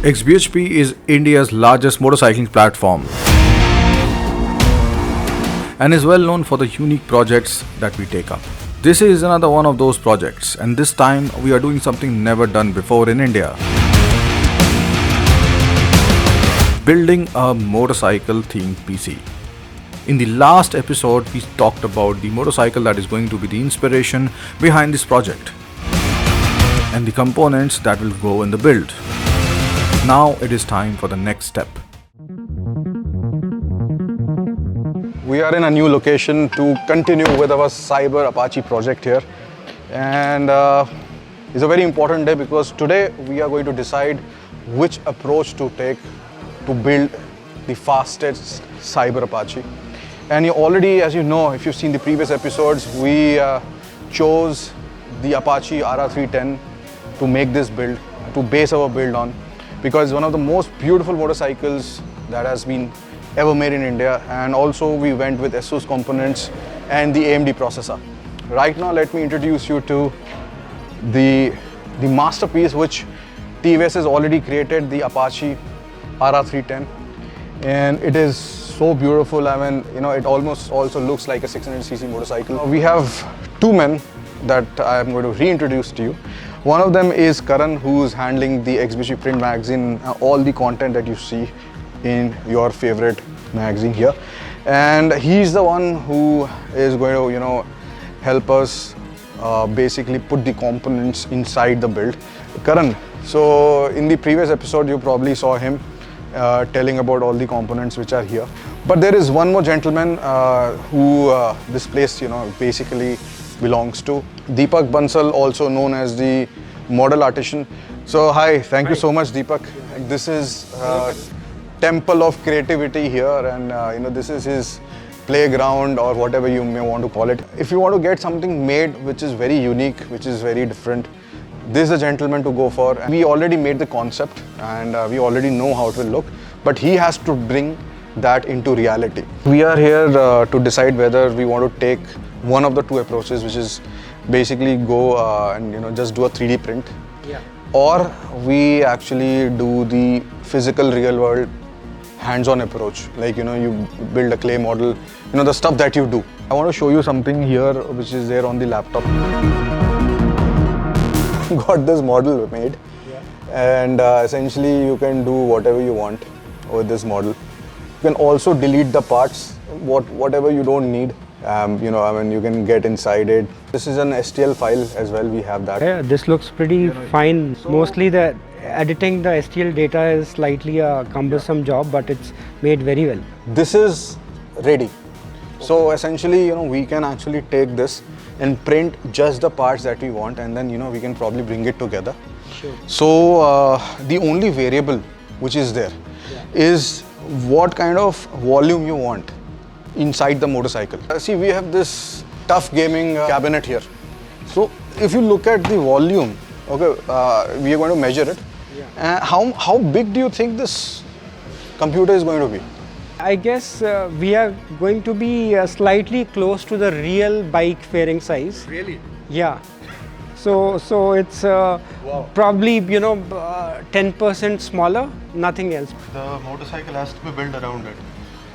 XBHP is India's largest motorcycling platform and is well known for the unique projects that we take up. This is another one of those projects, and this time we are doing something never done before in India. Building a motorcycle themed PC. In the last episode, we talked about the motorcycle that is going to be the inspiration behind this project and the components that will go in the build. Now it is time for the next step. We are in a new location to continue with our Cyber Apache project here, and it's a very important day because today we are going to decide which approach to take to build the fastest Cyber Apache. And you already, as you know, if you've seen the previous episodes, we chose the Apache RR310 to make this build, to base our build on, because it's one of the most beautiful motorcycles that has been ever made in India. And also we went with ASUS components and the AMD processor. Right now, let me introduce you to the masterpiece which TVS has already created, the Apache RR310. And it is so beautiful. I mean, you know, it almost also looks like a 600cc motorcycle. We have two men that I am going to reintroduce to you. One of them is Karan, who's handling the XBHP print magazine, all the content that you see in your favorite magazine here. And he's the one who is going to, you know, help us basically put the components inside the build. Karan, so in the previous episode, you probably saw him telling about all the components which are here. But there is one more gentleman who this place, you know, basically belongs to. Deepak Bansal, also known as the model artisan. So hi, thank you so much, Deepak. This is temple of creativity here, and you know, this is his playground or whatever you may want to call it. If you want to get something made which is very unique, which is very different, this is a gentleman to go for. We already made the concept and we already know how it will look, but he has to bring that into reality. We are here to decide whether we want to take one of the two approaches, which is basically go and, you know, just do a 3D print, or we actually do the physical real world hands-on approach, like, you know, you build a clay model, you know, the stuff that you do. I want to show you something here which is there on the laptop. Got this model made, and essentially you can do whatever you want with this model. You can also delete the parts, whatever you don't need. You know, I mean, you can get inside it. This is an STL file as well, we have that. Yeah, this looks pretty fine. Mostly the editing the STL data is slightly a cumbersome job, but it's made very well. This is ready. So essentially, you know, we can actually take this and print just the parts that we want, and then, you know, we can probably bring it together. Sure. So the only variable which is there is what kind of volume you want inside the motorcycle. See, we have this tough gaming cabinet here. So if you look at the volume, okay, we are going to measure it. How big do you think this computer is going to be? I guess we are going to be slightly close to the real bike fairing size. Really? Yeah. So it's probably, you know, 10% smaller, nothing else. The motorcycle has to be built around it.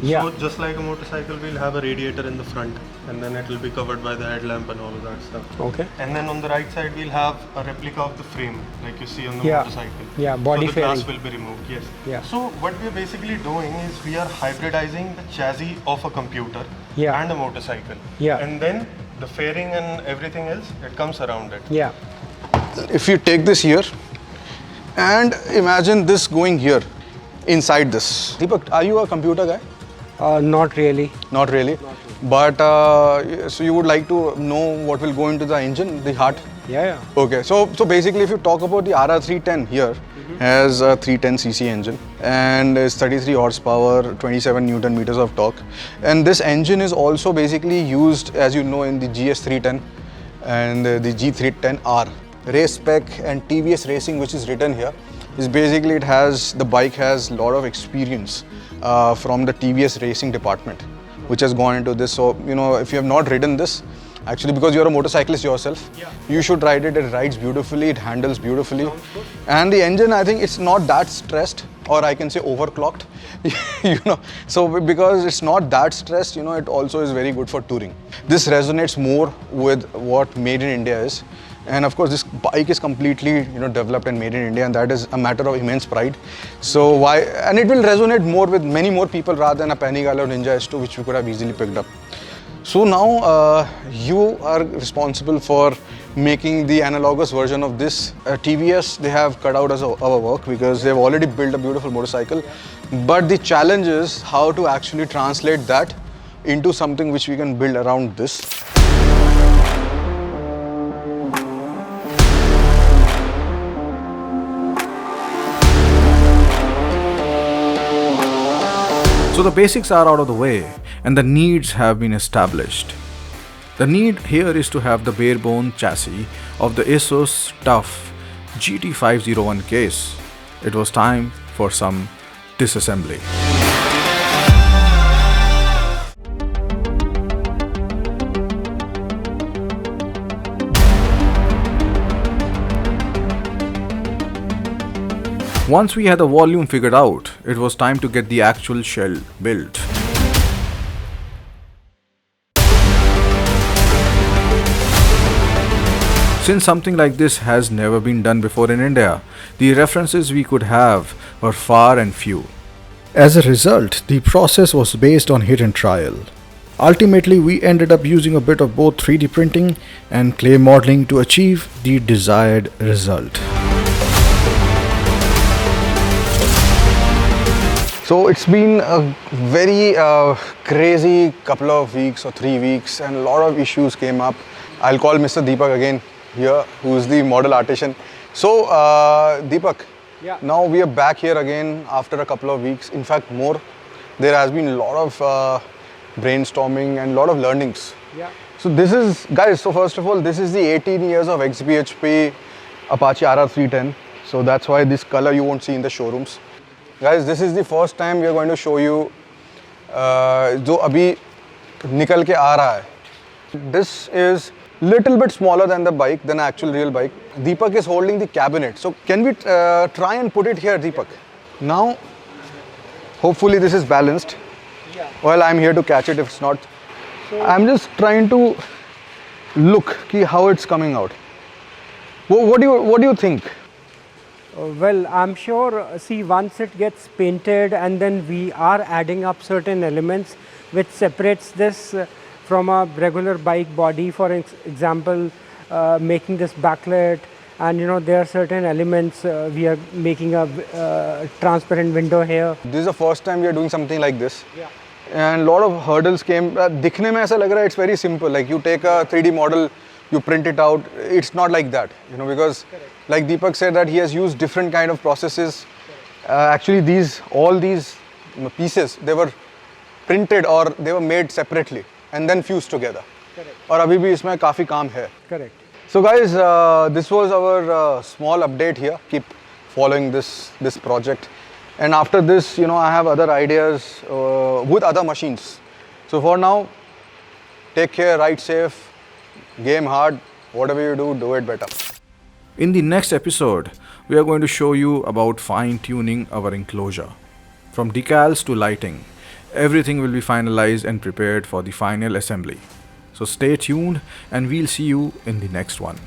Yeah. So just like a motorcycle, we'll have a radiator in the front, and then it will be covered by the headlamp and all of that stuff. Okay. And then on the right side, we'll have a replica of the frame, like you see on the Yeah. motorcycle. Yeah, body so the glass fairing. will be removed, yes. Yeah. So what we're basically doing is we are hybridizing the chassis of a computer Yeah. and a motorcycle. Yeah. And then the fairing and everything else, it comes around it. Yeah. If you take this here and imagine this going here, inside this. Deepak, are you a computer guy? Not really. Not really. But so you would like to know what will go into the engine, the heart? Yeah. Okay, so basically if you talk about the RR310 here, has a 310cc engine and is 33 horsepower, 27 Newton meters of torque. And this engine is also basically used, as you know, in the GS310 and the G310R. Race spec and TVS Racing, which is written here, is basically the bike has a lot of experience from the TVS Racing department, which has gone into this. So, you know, if you have not ridden this, Actually, because you're a motorcyclist yourself, you should ride it. It rides beautifully, it handles beautifully. And the engine, I think it's not that stressed, or I can say overclocked, you know. So because it's not that stressed, you know, it also is very good for touring. This resonates more with what Made in India is. And of course, this bike is completely, you know, developed and made in India, and that is a matter of immense pride. So why, and it will resonate more with many more people rather than a Panigale or Ninja S2, which you could have easily picked up. So now you are responsible for making the analogous version of this. TVS, they have cut out our work because they've already built a beautiful motorcycle. But the challenge is how to actually translate that into something which we can build around this. So the basics are out of the way and the needs have been established. The need here is to have the bare bone chassis of the ASUS TUF GT501 case. It was time for some disassembly. Once we had the volume figured out, it was time to get the actual shell built. Since something like this has never been done before in India, the references we could have were far and few. As a result, the process was based on hit and trial. Ultimately, we ended up using a bit of both 3D printing and clay modeling to achieve the desired result. So it's been a very crazy couple of weeks or 3 weeks, and a lot of issues came up. I'll call Mr. Deepak again here, who's the model artisan. So Deepak, now we are back here again after a couple of weeks. In fact, more. There has been a lot of brainstorming and a lot of learnings. So this is, guys, so first of all, this is the 18 years of XBHP Apache RR310. So that's why this color you won't see in the showrooms. Guys, this is the first time we are going to show you जो अभी निकल के आ रहा है. This is little bit smaller than the bike, than actual real bike. Deepak is holding the cabinet. So can we try and put it here, Deepak? Now, hopefully this is balanced. Well, I'm here to catch it if it's not. I'm just trying to look ki how it's coming out. What do you think? Well, I'm sure, see, once it gets painted and then we are adding up certain elements which separates this from a regular bike body. For example, making this backlit, and you know, there are certain elements, we are making a transparent window here. This is the first time we are doing something like this. And a lot of hurdles came. दिखने में ऐसा लग रहा है it's very simple. Like you take a 3D model, you print it out. It's not like that, you know, because like Deepak said that he has used different kind of processes. Actually, all these pieces, they were printed or they were made separately and then fused together. और अभी भी इसमें काफी काम है. Correct. So guys, this was our small update here. Keep following this project. And after this, you know, I have other ideas with other machines. So for now, take care, ride safe, game hard. Whatever you do, do it better. In the next episode, we are going to show you about fine-tuning our enclosure. From decals to lighting, everything will be finalized and prepared for the final assembly. So stay tuned and we'll see you in the next one.